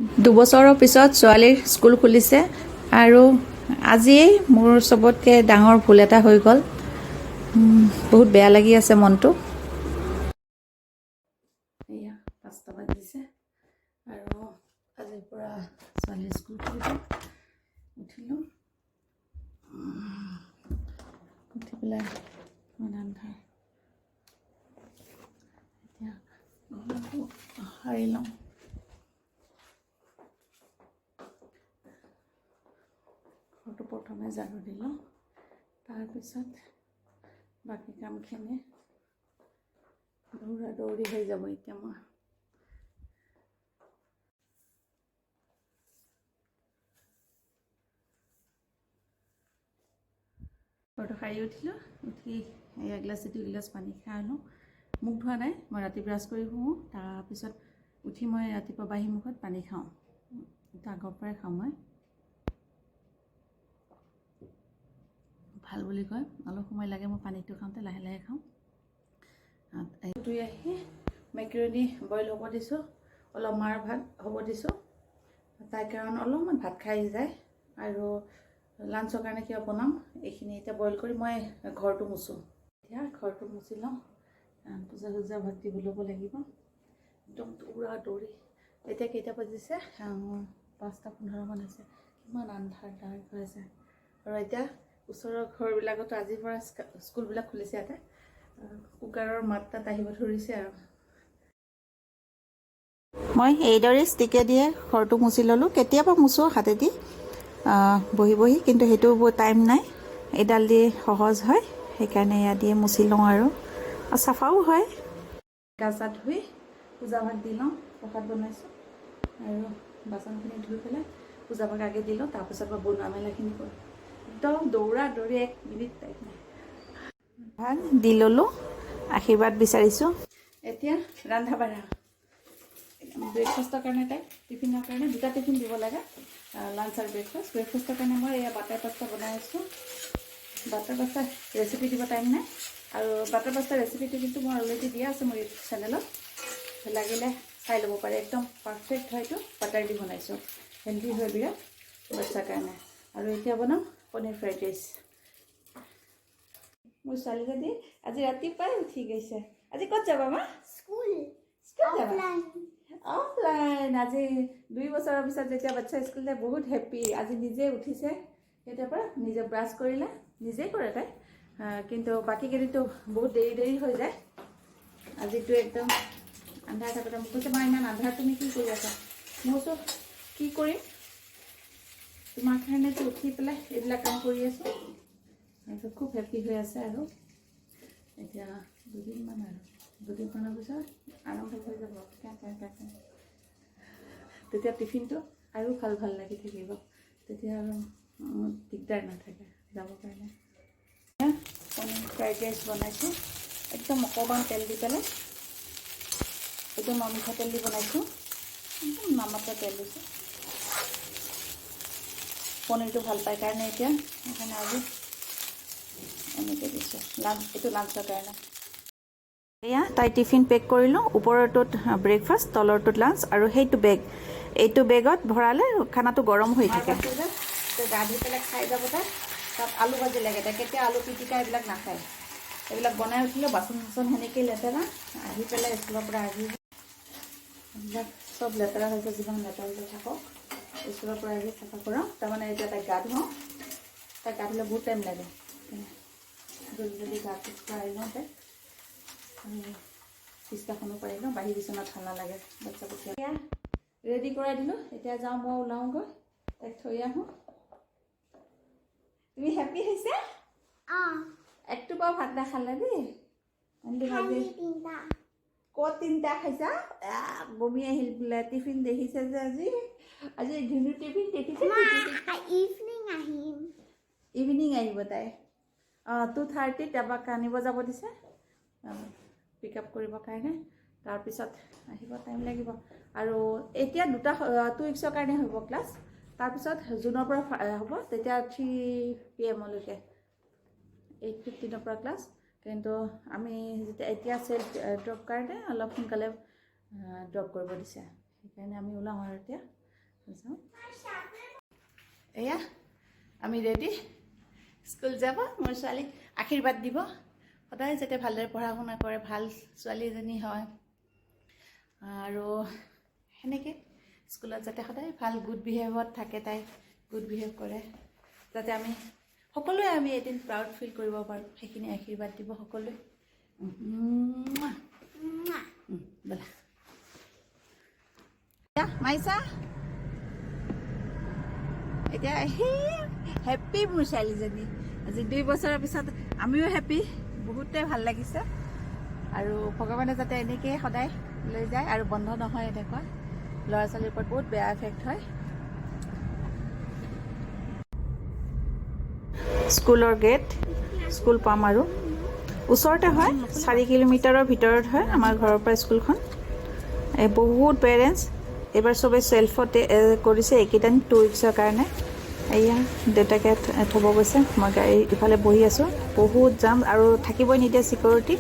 দুবছৰৰ পিছত ছোৱালীৰ স্কুল খুলিছে আৰু আজিয়েই মোৰ চবতকৈ ডাঙৰ ভুল এটা হৈ গ'ল। বহুত বেয়া লাগি আছে মনটো। এয়া 5টা বাজিছে আৰু আজিৰ পৰা ছোৱালীৰ স্কুল খুলিব। উঠিলোঁ, উঠি পেলাই আন্ধাৰ এতিয়া ঘৰটো সাৰি লওঁ। ঘৰটো প্ৰথমে ঝাৰু দিলোঁ, তাৰপিছত বাকী কামখিনি দৌৰা দৌৰি হৈ যাব এতিয়া মই। ঘৰটো সাৰি উঠিলোঁ, উঠি এগিলাচ 2 গিলাচ পানী খাই আনো। মুখ ধোৱা নাই, মই ৰাতি ব্ৰাছ কৰি শুওঁ, তাৰপিছত উঠি মই ৰাতিপুৱা বাহি মুখত পানী খাওঁ। এটা আগৰ পৰাই খাওঁ মই, ভাল বুলি কয়। অলপ সময় লাগে মই পানীটো খাওঁতে, লাহে লাহে খাওঁ। ধুই আহি মেক্ৰণি বইল হ'ব দিছোঁ, অলপ মাৰ ভাত হ'ব দিছোঁ। তাইৰ কাৰণে অলপমান ভাত খাই যায় আৰু লাঞ্চৰ কাৰণে কিবা বনাম, এইখিনি এতিয়া বইল কৰি মই ঘৰটো মুচোঁ। এতিয়া ঘৰটো মুচি লওঁ, পূজা ভাত দিব ল'ব লাগিব। একদম দৌৰা দৌৰি। এতিয়া কেইটা বাজিছে? 5:15 হৈছে। কিমান আন্ধাৰ ডাৰ্ক হৈ আছে। আৰু এতিয়া ওচৰৰ ঘৰবিলাকতো আজিৰ পৰা স্কুলবিলাক খুলিছে। ইয়াতে কুকাৰৰ মাত তাত আহিব ধৰিছে আৰু মই এইদৰে ষ্টিকে দিয়ে ঘৰটো মুচি ল'লোঁ। কেতিয়াবা মুচোঁ হাতেদি বহি বহি, কিন্তু সেইটো টাইম নাই। এইডাল দি সহজ হয়, সেইকাৰণে এয়া দিয়ে মুচি লওঁ আৰু চাফাও হয়। গা চা ধুই পূজা ভাত দি লওঁ। প্ৰসাদ বনাইছোঁ আৰু বাচনখিনি ধুই পেলাই পূজা ভাত আগে দি লওঁ, তাৰপিছত মই বনোৱা মেলাখিনি কৰোঁ। একদম দৌৰা দৌৰি, 1 মিনিট টাইম নাই। ভাত দি ল'লোঁ, আশীৰ্বাদ বিচাৰিছোঁ। এতিয়া ৰন্ধা বঢ়া। ব্ৰেকফাষ্টৰ কাৰণে তাইক টিফিনৰ কাৰণে 2টা টিফিন দিব লাগে, লাঞ্চ আৰু ব্ৰেকফাষ্ট। ব্ৰেকফাষ্টৰ কাৰণে মই এয়া বাটাৰ পাস্তা বনাই আছোঁ। বাটাৰ পাস্তা ৰেচিপি দিব টাইম নাই, আৰু বাটাৰ পাস্তা ৰেচিপিটো কিন্তু মই অলৰেডি দিয়া আছে মোৰ ইউটিউব চেনেলত, লাগিলে চাই ল'ব পাৰে। একদম পাৰফেক্ট হয় এইটো। বাটাৰ দি বনাইছোঁ, হেল্ডি হয় বিৰাট বাচ্চাৰ কাৰণে। আৰু এতিয়া বনাম পনীৰ ফ্ৰাইড ৰাইচ। মোৰ ছোৱালীজনী আজি ৰাতিপুৱাই উঠি গৈছে। আজি ক'ত যাবা মা? স্কুল যাবা? অফলাইন। আজি 2 বছৰৰ পিছত যেতিয়া বাচ্চা স্কুল যায়, বহুত হেপ্পী। আজি নিজে উঠিছে, কেতিয়াৰ পৰা নিজে ব্ৰাছ কৰিলে, নিজেই কৰে তাই, কিন্তু বাকীকেইদিনতো বহুত দেৰি হৈ যায়। আজিতো একদম আন্ধাৰ থাকোঁতে মোক কৈছে, মা ইমান আন্ধাৰ তুমি কি কৰি আছা? মই কৈছোঁ কি কৰিম, তোমাৰ কাৰণেতো উঠি পেলাই এইবিলাক কাম কৰি আছোঁ। তাৰপিছত খুব হেপ্পী হৈ আছে। আৰু এতিয়া 2দিনমানৰ পিছত আৰম্ভ হৈ যাব। তেতিয়া টিফিনটো আৰু ভাল লাগি থাকিব, তেতিয়া আৰু দিগদাৰ নাথাকে যাবৰ কাৰণে। পনীৰ ফ্ৰাইড ৰাইচ বনাইছোঁ, একদম অকণমান তেল দি পেলাই, একদম মিঠাতেল দি বনাইছোঁ, একদম নামাত্ৰ তেল দিছোঁ। পনীৰটো ভাল পায় কাৰণে এতিয়া সেইকাৰণে আজি এনেকৈ দিছোঁ। এইটো লাঞ্চৰ কাৰণে। এয়া তাই টিফিন পেক কৰিলোঁ, ওপৰৰটোত ব্ৰেকফাষ্ট, তলৰটোত লাঞ্চ, আৰু এইটো বেগত ভৰালে খানাটো গৰম হৈ থাকে। গা ধুই পেলাই খাই যাব তাই। তাত আলু ভাজি লাগে তাই, কেতিয়া আলু পিটিকা এইবিলাক নাখায়। এইবিলাক বনাই উঠিলোঁ, বাচন সেনেকেই লেতেৰা। আহি পেলাই স্কুলৰ পৰা আহি এইবিলাক চব লেতেৰা হৈছে, যিমান লেতেৰা হৈ থাকক। স্কুলৰ পৰা আহি চাফা কৰাওঁ। তাৰমানে এতিয়া তাইক গা ধুৱাওঁ। তাইক গা ধুলে বহুত টাইম লাগে, জলদি গাটো খুৱাই লওঁ তাইক, পিছদিনাখনো পাৰি লওঁ। বাহিৰ বিচনাত ভাল নালাগে বাচ্চা পঠিয়াই। এতিয়া ৰেডি কৰাই দিলোঁ, এতিয়া যাওঁ, মই ওলাওঁগৈ, তাইক থৈ আহোঁ। তুমি হেপ্পী হৈছে? একটো বাৰু ভাত নাখালে দেই। ক'ত 3টা খাইছা? বমি আহিল বোলে। টিফিন দেখিছে যে আজি ধুনু টিফিন দেখিছে। ইভিনিং আহিব তাই। 2:30 এবাক আনিব যাব দিছে, পিক আপ কৰিবৰ কাৰণে। তাৰপিছত আহিব, টাইম লাগিব। আৰু এতিয়া 2 উইকছৰ কাৰণে হ'ব ক্লাছ। তাৰপিছত জুনৰ পৰা হ'ব, তেতিয়া 3 PM লৈকে, 8:15 পৰা ক্লাছ। কিন্তু আমি এতিয়া ড্ৰপ কাৰণে অলপ সোনকালে ড্ৰপ কৰিব দিছে, সেইকাৰণে আমি ওলাওঁ আৰু এতিয়া এয়া আমি ৰেডি স্কুল যাব। মোৰ ছোৱালীক আশীৰ্বাদ দিব সদায় যাতে ভালদৰে পঢ়া শুনা কৰে, ভাল ছোৱালী এজনী হয় আৰু সেনেকৈ স্কুলত যাতে সদায় ভাল গুড বিহেভত থাকে, তাই গুড বিহেভ কৰে, যাতে আমি সকলোৱে এদিন প্ৰাউড ফিল কৰিব পাৰোঁ, সেইখিনি আশীৰ্বাদ দিব সকলোৱে। ব'লা মাইছা এতিয়া হেপ্পী মোৰ ছোৱালীজনী। আজি 2 বছৰৰ পিছত আমিও হেপ্পী, বহুতেই ভাল লাগিছে আৰু ভগৱানে যাতে এনেকৈয়ে সদায় লৈ যায় আৰু বন্ধ নহয়। এনেকুৱা ল'ৰা ছোৱালীৰ ওপৰত বহুত বেয়া এফেক্ট হয়। স্কুলৰ গেট, স্কুল পাম আৰু ওচৰতে হয়, 4 কিলোমিটাৰৰ ভিতৰত হয় আমাৰ ঘৰৰ পৰা স্কুলখন। বহুত পেৰেণ্টছ এইবাৰ চবেই চেল্ফতে কৰিছে এইকেইদিন 2 উইকছৰ কাৰণে। এয়া দেউতাকে থ'ব গৈছে, মই গাড়ী ইফালে বহি আছোঁ। বহুত জাম আৰু থাকিবই নিদিয়ে চিকিউৰিটি,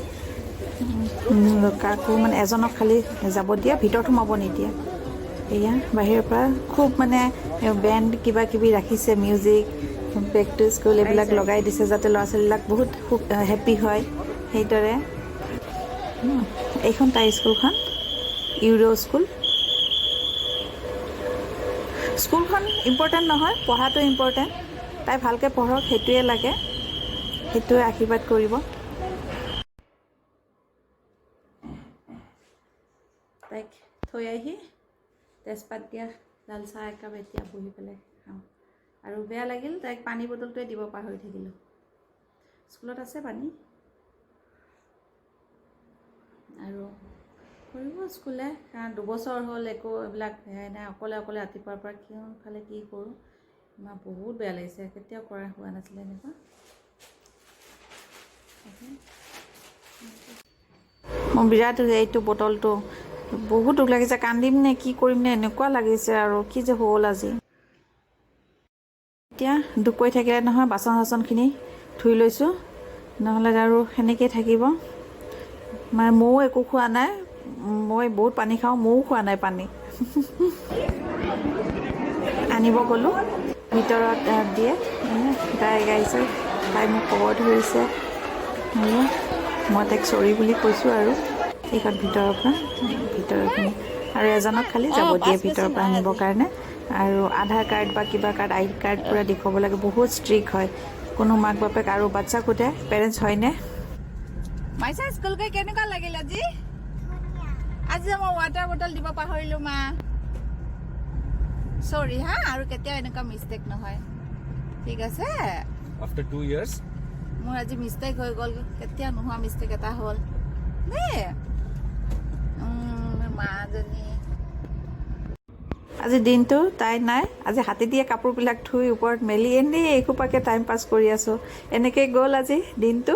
কাকো মানে এজনক খালি যাব দিয়ে, ভিতৰত সোমাব নিদিয়ে। এয়া বাহিৰৰ পৰা খুব মানে বেণ্ড কিবা কিবি ৰাখিছে, মিউজিক, বেক টু স্কুল এইবিলাক লগাই দিছে যাতে ল'ৰা ছোৱালীবিলাক বহুত খুব হেপ্পী হয়। সেইদৰে এইখন তাইৰ স্কুলখন, ইউৰো স্কুল। স্কুলখন ইম্পৰ্টেণ্ট নহয়, পঢ়াটো ইম্পৰ্টেণ্ট। তাই ভালকৈ পঢ়ক, সেইটোৱে লাগে, সেইটোৱে আশীৰ্বাদ কৰিব। তাইক থৈ আহি তেজপাত দিয়া লাল চাহ একাপ এতিয়া বহি পেলাই খাওঁ। আৰু বেয়া লাগিল, তাইক পানী বটলটোৱে দিব পাহৰি থাকিলোঁ। স্কুলত আছে পানী আৰু কৰিব স্কুলে, কাৰণ 2 বছৰ হ'ল একো এইবিলাক হেৰাই নাই। অকলে ৰাতিপুৱাৰ পৰা কিয়ফালে কি কৰোঁ, আমাৰ বহুত বেয়া লাগিছে। কেতিয়াও কৰা হোৱা নাছিলে এনেকুৱা। মোৰ বিৰাট এইটো বটলটো বহুত দুখ লাগিছে, কান্দিম নে কি কৰিম নে এনেকুৱা লাগিছে আৰু কি যে হ'ল আজি। এতিয়া দুখ কৰি থাকিলে নহয়, বাচন চাচনখিনি ধুই লৈছোঁ, নহ'লে আৰু সেনেকৈ থাকিব। মানে ময়ো একো খোৱা নাই, মই বহুত পানী খাওঁ, ময়ো খোৱা নাই পানী। আনিব গ'লোঁ, ভিতৰত দিয়ে, তাই গাইছে, তাই মোক খবৰ ধৰিছে, মই তাইক চৰি বুলি কৈছোঁ আৰু এইখন ভিতৰৰ ভিতৰখিনি আৰু এজনক খালি যাব দিয়ে ভিতৰৰ পৰা আনিবৰ কাৰণে। আৰু আধাৰ কাৰ্ড বা কিবা কাৰ্ড, আই ডি কাৰ্ড পূৰা দেখুৱাব লাগে, বহুত ষ্ট্ৰিক্ট হয়। কোনো মাক বাপেক আৰু বাচ্চাক সোধে পেৰেণ্টছ হয়নে। মাইছা স্কুল গৈ কেনেকুৱা লাগিল আজি? আজি মই ৱাটাৰ বটল দিব পাহৰিলোঁ মা, চৰি হা, আৰু কেতিয়াও এনেকুৱা মিষ্টেক নহয়, ঠিক আছে? After 2 years মোৰ আজি মিষ্টেক হৈ গ'ল, কেতিয়াও নোহোৱা মিষ্টেক এটা হ'ল দেই। মাজনী আজি দিনটো তাই নাই, আজি হাতে দিয়ে কাপোৰবিলাক ধুই ওপৰত মেলি এনেই এসোপাকৈ টাইম পাছ কৰি আছোঁ। এনেকৈ গ'ল আজি দিনটো।